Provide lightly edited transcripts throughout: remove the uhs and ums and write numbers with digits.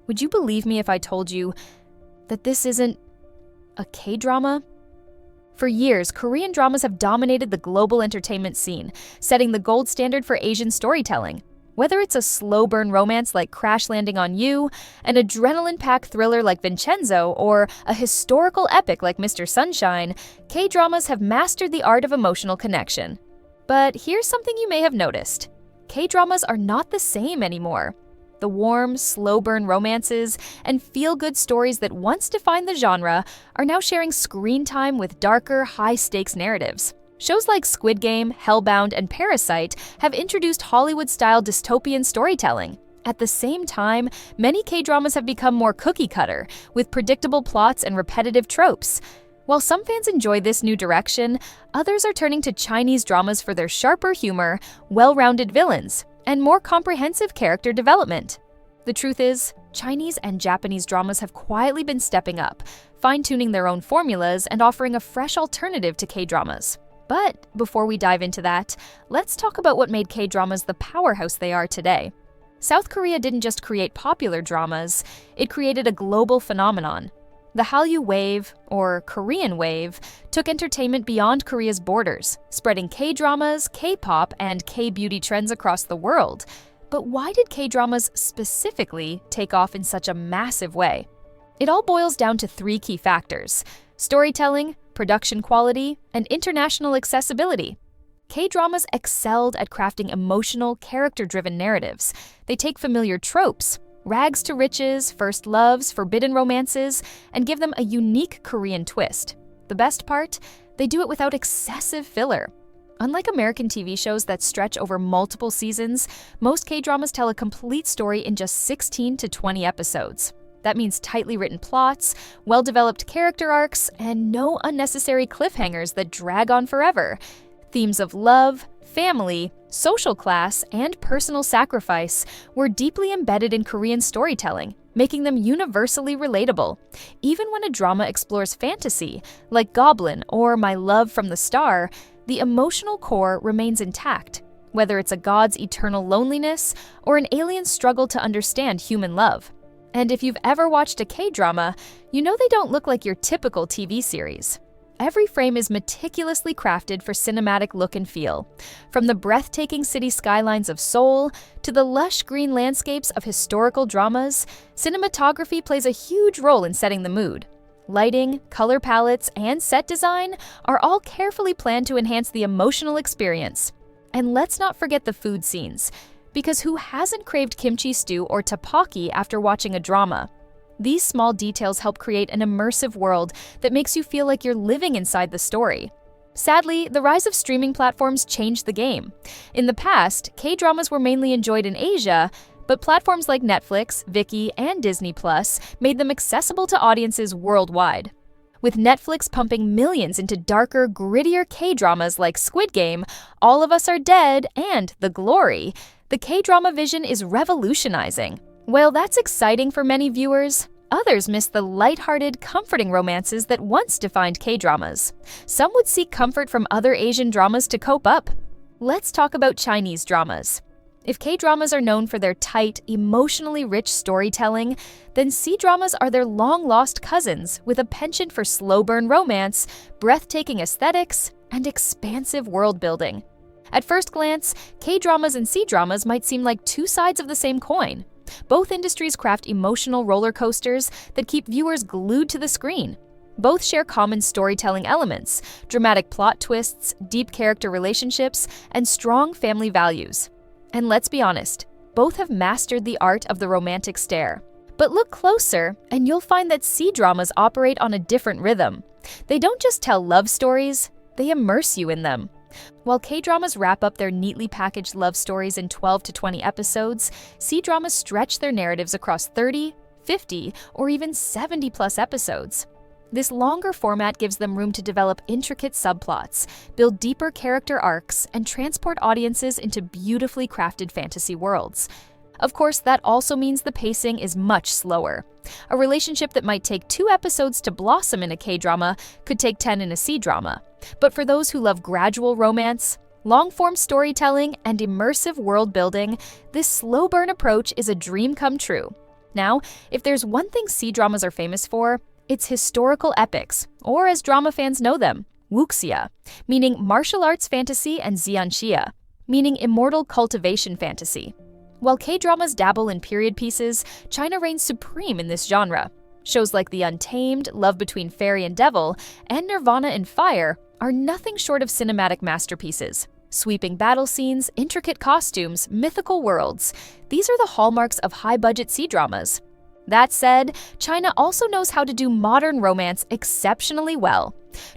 Would you believe me if I told you that this isn't a K-drama? For years, Korean dramas have dominated the global entertainment scene, setting the gold standard for Asian storytelling. Whether it's a slow-burn romance like Crash Landing on You, an adrenaline-packed thriller like Vincenzo, or a historical epic like Mr. Sunshine, K-dramas have mastered the art of emotional connection. But here's something you may have noticed. K-dramas are not the same anymore. The warm, slow-burn romances and feel-good stories that once defined the genre are now sharing screen time with darker, high-stakes narratives. Shows like Squid Game, Hellbound, and Parasite have introduced Hollywood-style dystopian storytelling. At the same time, many K-dramas have become more cookie-cutter, with predictable plots and repetitive tropes. While some fans enjoy this new direction, others are turning to Chinese dramas for their sharper humor, well-rounded villains, and more comprehensive character development. The truth is, Chinese and Japanese dramas have quietly been stepping up, fine-tuning their own formulas and offering a fresh alternative to K-dramas. But before we dive into that, let's talk about what made K-dramas the powerhouse they are today. South Korea didn't just create popular dramas, it created a global phenomenon. The Hallyu wave, or Korean wave, took entertainment beyond Korea's borders, spreading K-dramas, K-pop, and K-beauty trends across the world. But why did K-dramas specifically take off in such a massive way? It all boils down to three key factors: storytelling, production quality, and international accessibility. K-dramas excelled at crafting emotional, character-driven narratives. They take familiar tropes, rags to riches, first loves, forbidden romances, and give them a unique Korean twist. The best part? They do it without excessive filler. Unlike American TV shows that stretch over multiple seasons, most K-dramas tell a complete story in just 16 to 20 episodes. That means tightly written plots, well-developed character arcs, and no unnecessary cliffhangers that drag on forever. Themes of love, family, social class, and personal sacrifice were deeply embedded in Korean storytelling, making them universally relatable. Even when a drama explores fantasy, like Goblin or My Love from the Star, the emotional core remains intact, whether it's a god's eternal loneliness or an alien's struggle to understand human love. And if you've ever watched a K-drama, you know they don't look like your typical TV series. Every frame is meticulously crafted for cinematic look and feel. From the breathtaking city skylines of Seoul to the lush green landscapes of historical dramas, cinematography plays a huge role in setting the mood. Lighting, color palettes, and set design are all carefully planned to enhance the emotional experience. And let's not forget the food scenes, because who hasn't craved kimchi stew or tteokbokki after watching a drama? These small details help create an immersive world that makes you feel like you're living inside the story. Sadly, the rise of streaming platforms changed the game. In the past, K-dramas were mainly enjoyed in Asia, but platforms like Netflix, Viki, and Disney Plus made them accessible to audiences worldwide. With Netflix pumping millions into darker, grittier K-dramas like Squid Game, All of Us Are Dead, and The Glory, the K-drama vision is revolutionizing. While that's exciting for many viewers, others miss the lighthearted, comforting romances that once defined K-dramas. Some would seek comfort from other Asian dramas to cope up. Let's talk about Chinese dramas. If K-dramas are known for their tight, emotionally rich storytelling, then C-dramas are their long-lost cousins with a penchant for slow-burn romance, breathtaking aesthetics, and expansive world-building. At first glance, K-dramas and C-dramas might seem like two sides of the same coin. Both industries craft emotional roller coasters that keep viewers glued to the screen. Both share common storytelling elements, dramatic plot twists, deep character relationships, and strong family values. And let's be honest, both have mastered the art of the romantic stare. But look closer, and you'll find that C-dramas operate on a different rhythm. They don't just tell love stories, they immerse you in them. While K-dramas wrap up their neatly packaged love stories in 12 to 20 episodes, C-dramas stretch their narratives across 30, 50, or even 70+ episodes. This longer format gives them room to develop intricate subplots, build deeper character arcs, and transport audiences into beautifully crafted fantasy worlds. Of course, that also means the pacing is much slower. A relationship that might take 2 episodes to blossom in a K-drama could take 10 in a C-drama. But for those who love gradual romance, long-form storytelling, and immersive world building, this slow burn approach is a dream come true. Now, if there's one thing C-dramas are famous for, it's historical epics, or as drama fans know them, wuxia, meaning martial arts fantasy, and xianxia, meaning immortal cultivation fantasy. While K-dramas dabble in period pieces, China reigns supreme in this genre. Shows like The Untamed, Love Between Fairy and Devil, and Nirvana in Fire are nothing short of cinematic masterpieces. Sweeping battle scenes, intricate costumes, mythical worlds. These are the hallmarks of high-budget C-dramas. That said, China also knows how to do modern romance exceptionally well.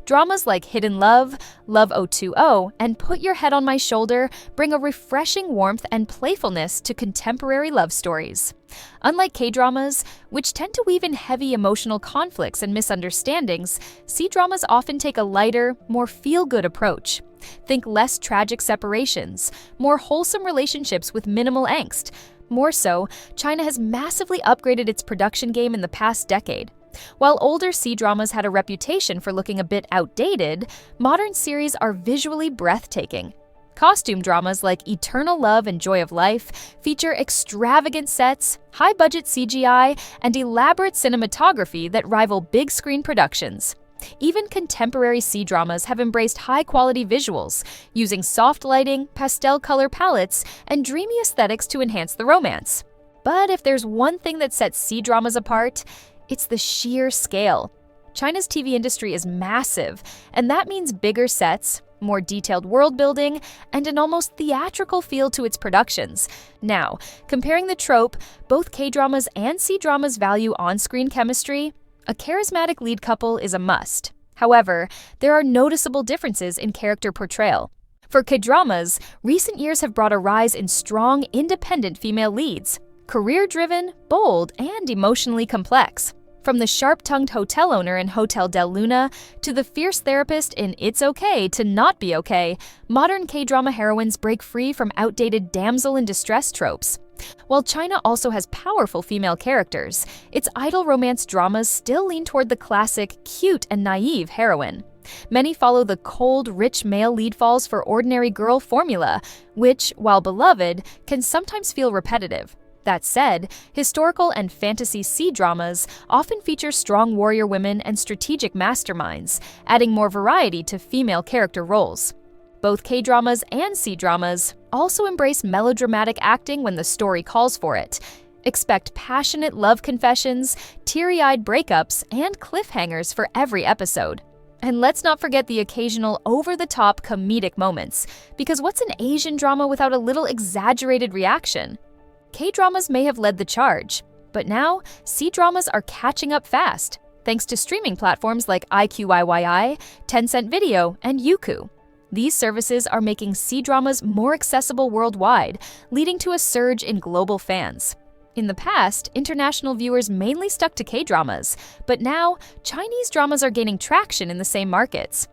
Dramas like Hidden Love, Love 020, and Put Your Head on My Shoulder bring a refreshing warmth and playfulness to contemporary love stories. Unlike K-dramas, which tend to weave in heavy emotional conflicts and misunderstandings, C-dramas often take a lighter, more feel-good approach. Think less tragic separations, more wholesome relationships with minimal angst. More so, China has massively upgraded its production game in the past decade. While older C-dramas had a reputation for looking a bit outdated, modern series are visually breathtaking. Costume dramas like Eternal Love and Joy of Life feature extravagant sets, high-budget CGI, and elaborate cinematography that rival big-screen productions. Even contemporary C-dramas have embraced high-quality visuals, using soft lighting, pastel color palettes, and dreamy aesthetics to enhance the romance. But if there's one thing that sets C-dramas apart, it's the sheer scale. China's TV industry is massive, and that means bigger sets, more detailed world building, and an almost theatrical feel to its productions. Now, comparing the trope, both K-dramas and C-dramas value on-screen chemistry. A charismatic lead couple is a must. However, there are noticeable differences in character portrayal. For K-dramas, recent years have brought a rise in strong, independent female leads, career-driven, bold, and emotionally complex. From the sharp-tongued hotel owner in Hotel Del Luna to the fierce therapist in It's Okay to Not Be Okay, modern K-drama heroines break free from outdated damsel-in-distress tropes. While China also has powerful female characters, its idol romance dramas still lean toward the classic, cute and naive heroine. Many follow the cold, rich male lead falls for ordinary girl formula, which, while beloved, can sometimes feel repetitive. That said, historical and fantasy C-dramas often feature strong warrior women and strategic masterminds, adding more variety to female character roles. Both K-dramas and C-dramas also embrace melodramatic acting when the story calls for it. Expect passionate love confessions, teary-eyed breakups, and cliffhangers for every episode. And let's not forget the occasional over-the-top comedic moments, because what's an Asian drama without a little exaggerated reaction? K-dramas may have led the charge, but now C-dramas are catching up fast, thanks to streaming platforms like IQIYI, Tencent Video, and Youku. These services are making C-dramas more accessible worldwide, leading to a surge in global fans. In the past, international viewers mainly stuck to K-dramas, but now Chinese dramas are gaining traction in the same markets.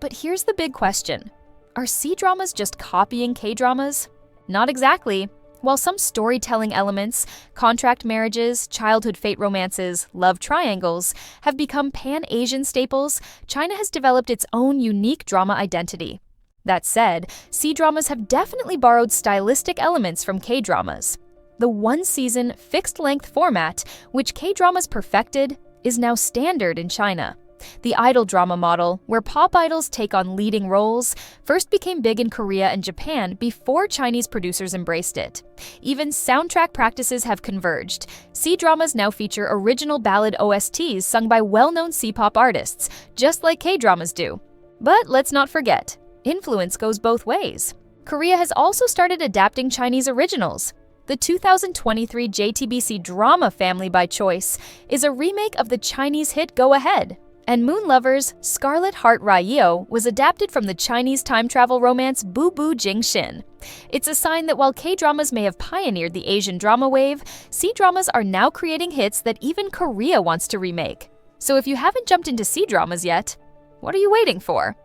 But here's the big question. Are C-dramas just copying K-dramas? Not exactly. While some storytelling elements, contract marriages, childhood fate romances, love triangles, have become pan-Asian staples, China has developed its own unique drama identity. That said, C-dramas have definitely borrowed stylistic elements from K-dramas. The one-season, fixed-length format, which K-dramas perfected, is now standard in China. The idol drama model, where pop idols take on leading roles, first became big in Korea and Japan before Chinese producers embraced it. Even soundtrack practices have converged. C-dramas now feature original ballad OSTs sung by well-known C-pop artists, just like K-dramas do. But let's not forget, influence goes both ways. Korea has also started adapting Chinese originals. The 2023 JTBC drama Family by Choice is a remake of the Chinese hit Go Ahead. And Moon Lover's Scarlet Heart Raiyo was adapted from the Chinese time travel romance Bu Bu Jingxin. It's a sign that while K-dramas may have pioneered the Asian drama wave, C-dramas are now creating hits that even Korea wants to remake. So if you haven't jumped into C-dramas yet, what are you waiting for?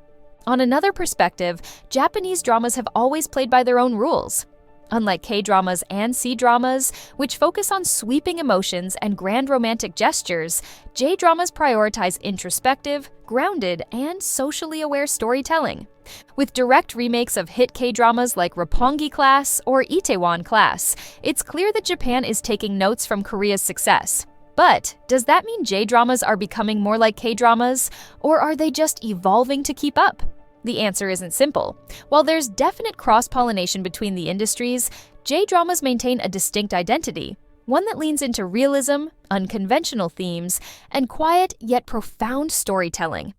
On another perspective, Japanese dramas have always played by their own rules. Unlike K-dramas and C-dramas, which focus on sweeping emotions and grand romantic gestures, J-dramas prioritize introspective, grounded, and socially aware storytelling. With direct remakes of hit K-dramas like Roppongi Class or Itaewon Class, it's clear that Japan is taking notes from Korea's success. But does that mean J-dramas are becoming more like K-dramas, or are they just evolving to keep up? The answer isn't simple. While there's definite cross-pollination between the industries, J-dramas maintain a distinct identity, one that leans into realism, unconventional themes, and quiet yet profound storytelling.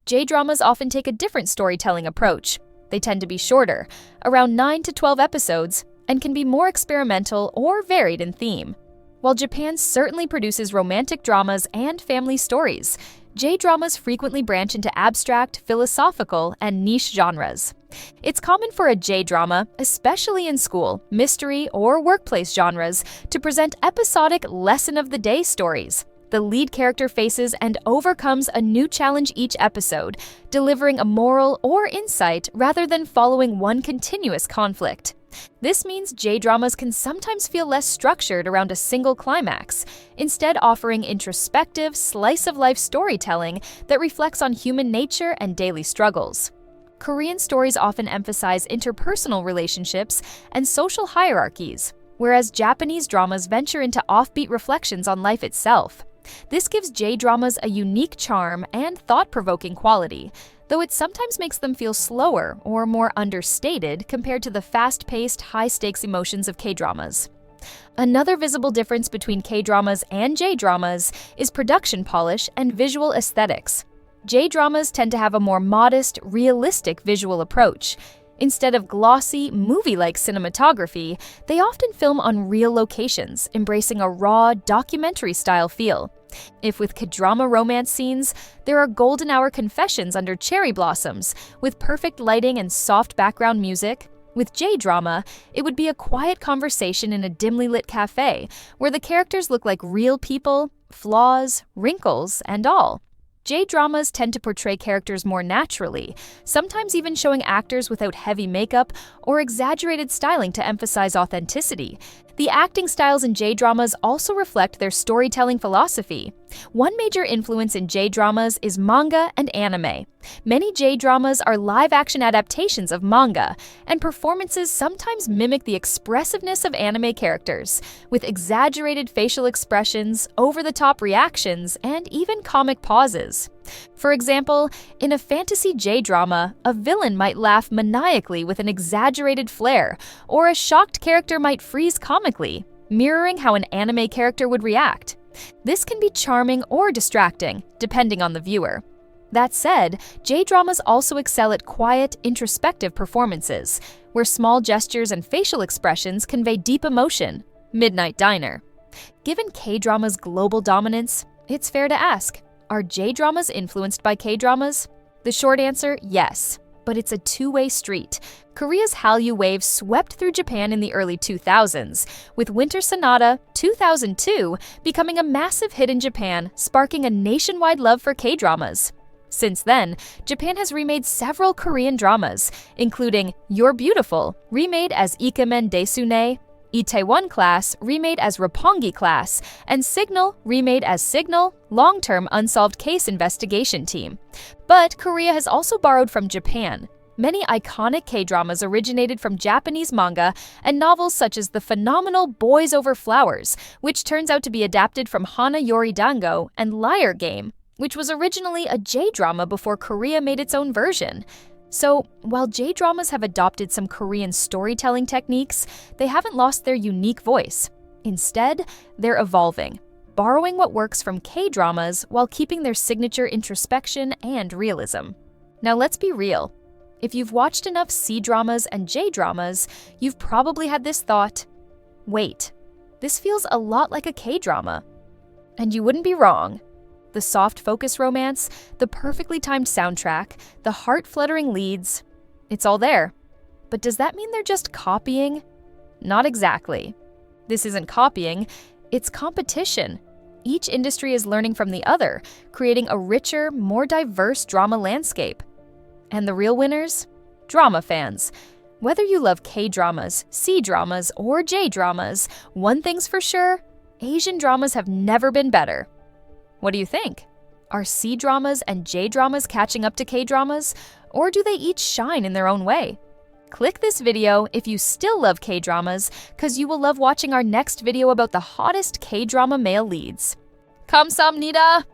J-dramas often take a different storytelling approach. They tend to be shorter, around 9 to 12 episodes, and can be more experimental or varied in theme. While Japan certainly produces romantic dramas and family stories, J-dramas frequently branch into abstract, philosophical, and niche genres. It's common for a J-drama, especially in school, mystery, or workplace genres, to present episodic lesson-of-the-day stories. The lead character faces and overcomes a new challenge each episode, delivering a moral or insight rather than following one continuous conflict. This means J-dramas can sometimes feel less structured around a single climax, instead offering introspective, slice-of-life storytelling that reflects on human nature and daily struggles. Korean stories often emphasize interpersonal relationships and social hierarchies, whereas Japanese dramas venture into offbeat reflections on life itself. This gives J-dramas a unique charm and thought-provoking quality, though it sometimes makes them feel slower or more understated compared to the fast-paced, high-stakes emotions of K-dramas. Another visible difference between K-dramas and J-dramas is production polish and visual aesthetics. J-dramas tend to have a more modest, realistic visual approach. Instead of glossy, movie-like cinematography, they often film on real locations, embracing a raw, documentary-style feel. If with K-drama romance scenes, there are golden hour confessions under cherry blossoms, with perfect lighting and soft background music, with J-drama, it would be a quiet conversation in a dimly lit cafe, where the characters look like real people, flaws, wrinkles, and all. J-dramas tend to portray characters more naturally, sometimes even showing actors without heavy makeup or exaggerated styling to emphasize authenticity. The acting styles in J-dramas also reflect their storytelling philosophy. One major influence in J-dramas is manga and anime. Many J-dramas are live-action adaptations of manga, and performances sometimes mimic the expressiveness of anime characters, with exaggerated facial expressions, over-the-top reactions, and even comic pauses. For example, in a fantasy J-drama, a villain might laugh maniacally with an exaggerated flair, or a shocked character might freeze comically, mirroring how an anime character would react. This can be charming or distracting, depending on the viewer. That said, J-dramas also excel at quiet, introspective performances, where small gestures and facial expressions convey deep emotion. Midnight Diner. Given K-drama's global dominance, it's fair to ask, are J-dramas influenced by K-dramas? The short answer, yes. But it's a two-way street. Korea's Hallyu wave swept through Japan in the early 2000s, with Winter Sonata 2002 becoming a massive hit in Japan, sparking a nationwide love for K-dramas. Since then, Japan has remade several Korean dramas, including You're Beautiful, remade as Ikemen Desune, Itaewon Class, remade as Roppongi Class, and Signal, remade as Signal, Long-Term Unsolved Case Investigation Team. But Korea has also borrowed from Japan. Many iconic K-dramas originated from Japanese manga and novels such as the phenomenal Boys Over Flowers, which turns out to be adapted from Hana Yori Dango, and Liar Game, which was originally a J-drama before Korea made its own version. So, while J-dramas have adopted some Korean storytelling techniques, they haven't lost their unique voice. Instead, they're evolving, borrowing what works from K-dramas while keeping their signature introspection and realism. Now let's be real. If you've watched enough C-dramas and J-dramas, you've probably had this thought, wait, this feels a lot like a K-drama. And you wouldn't be wrong. The soft focus romance, the perfectly timed soundtrack, the heart-fluttering leads, it's all there. But does that mean they're just copying? Not exactly. This isn't copying, it's competition. Each industry is learning from the other, creating a richer, more diverse drama landscape. And the real winners? Drama fans. Whether you love K-dramas, C-dramas, or J-dramas, one thing's for sure, Asian dramas have never been better. What do you think? Are C-dramas and J-dramas catching up to K-dramas, or do they each shine in their own way? Click this video if you still love K-dramas, cause you will love watching our next video about the hottest K-drama male leads. 감사합니다!